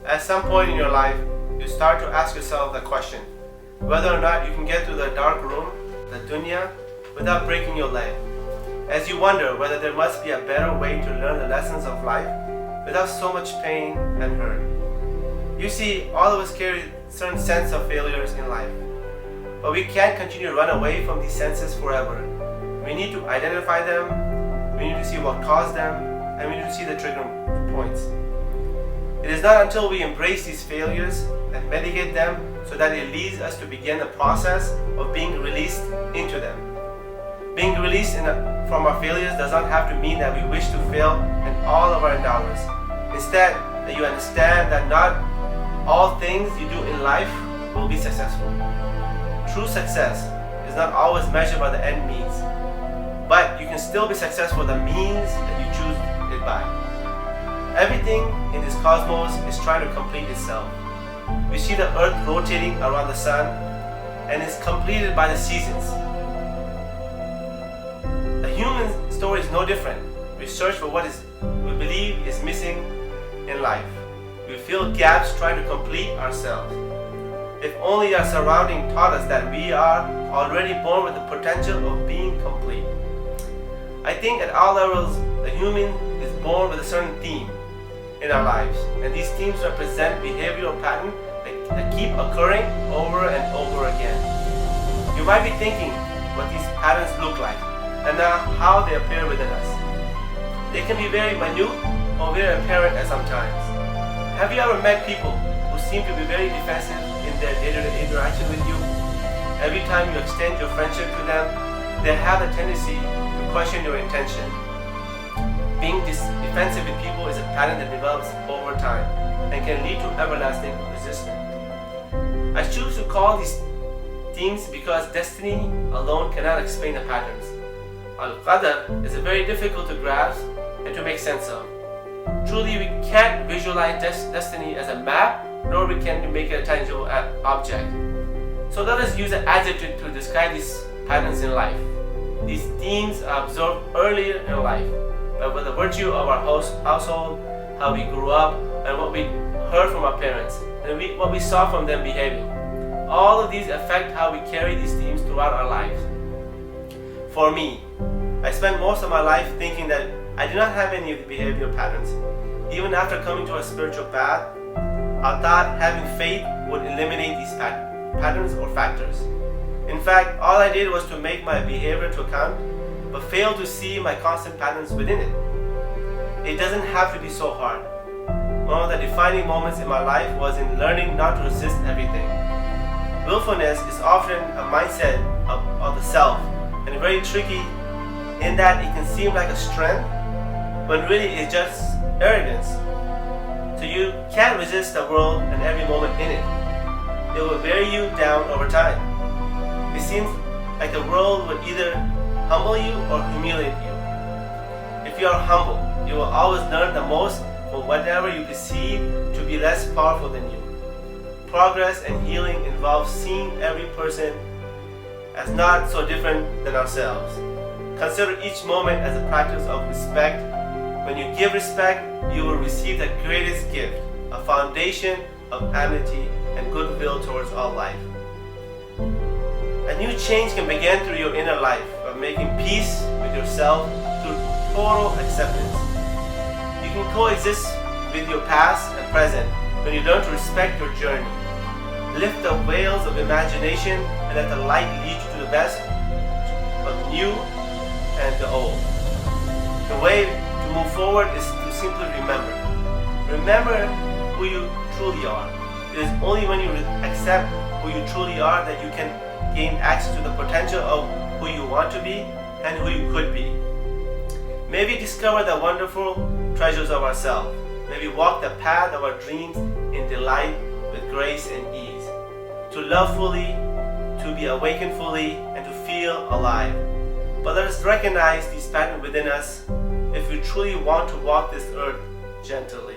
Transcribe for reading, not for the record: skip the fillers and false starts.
At some point in your life, you start to ask yourself the question, whether or not you can get through the dark room, the dunya, without breaking your leg. As you wonder whether there must be a better way to learn the lessons of life without so much pain and hurt. You see, all of us carry certain sense of failures in life, but we can't continue to run away from these senses forever. We need to identify them, we need to see what caused them, and we need to see the trigger points. It is not until we embrace these failures and mitigate them so that it leads us to begin the process of being released into them. Being released from our failures does not have to mean that we wish to fail in all of our endeavors. Instead, that you understand that not all things you do in life will be successful. True success is not always measured by the end means, but you can still be successful with the means that you choose it by. Everything in this cosmos is trying to complete itself. We see the earth rotating around the sun and is completed by the seasons. The human story is no different. We search for what we believe is missing in life. We fill gaps trying to complete ourselves. If only our surrounding taught us that we are already born with the potential of being complete. I think at all levels, the human is born with a certain theme in our lives, and these themes represent behavioral patterns that keep occurring over and over again. You might be thinking what these patterns look like and how they appear within us. They can be very minute or very apparent at some times. Have you ever met people who seem to be very defensive in their day-to-day interaction with you? Every time you extend your friendship to them, they have a tendency to question your intention. Being defensive with people is a pattern that develops over time and can lead to everlasting resistance. I choose to call these themes because destiny alone cannot explain the patterns. Al-Qadr is very difficult to grasp and to make sense of. Truly, we can't visualize destiny as a map, nor we can make it a tangible object. So let us use an adjective to describe these patterns in life. These themes are absorbed earlier in life, but with the virtue of our household, how we grew up, and what we heard from our parents, and what we saw from them behaving. All of these affect how we carry these themes throughout our lives. For me, I spent most of my life thinking that I did not have any of the behavioral patterns. Even after coming to a spiritual path, I thought having faith would eliminate these patterns or factors. In fact, all I did was to make my behavior to account, but failed to see my constant patterns within it. It doesn't have to be so hard. One of the defining moments in my life was in learning not to resist everything. Willfulness is often a mindset of the self, and very tricky in that it can seem like a strength, when really it's just arrogance. So you can't resist the world and every moment in it. It will wear you down over time. It seems like the world would either humble you or humiliate you. If you are humble, you will always learn the most from whatever you perceive to be less powerful than you. Progress and healing involves seeing every person as not so different than ourselves. Consider each moment as a practice of respect. When you give respect, you will receive the greatest gift, a foundation of amity and goodwill towards all life. A new change can begin through your inner life by making peace with yourself through total acceptance. You can coexist with your past and present when you learn to respect your journey. Lift the veils of imagination and let the light lead you to the best of the new and the old. The way to move forward is to simply remember. Remember who you truly are. It is only when you accept who you truly are that you can gain access to the potential of who you want to be and who you could be. May we discover the wonderful treasures of ourselves. May we walk the path of our dreams in delight with grace and ease. To love fully, to be awakened fully, and to feel alive. But let us recognize these patterns within us if we truly want to walk this earth gently.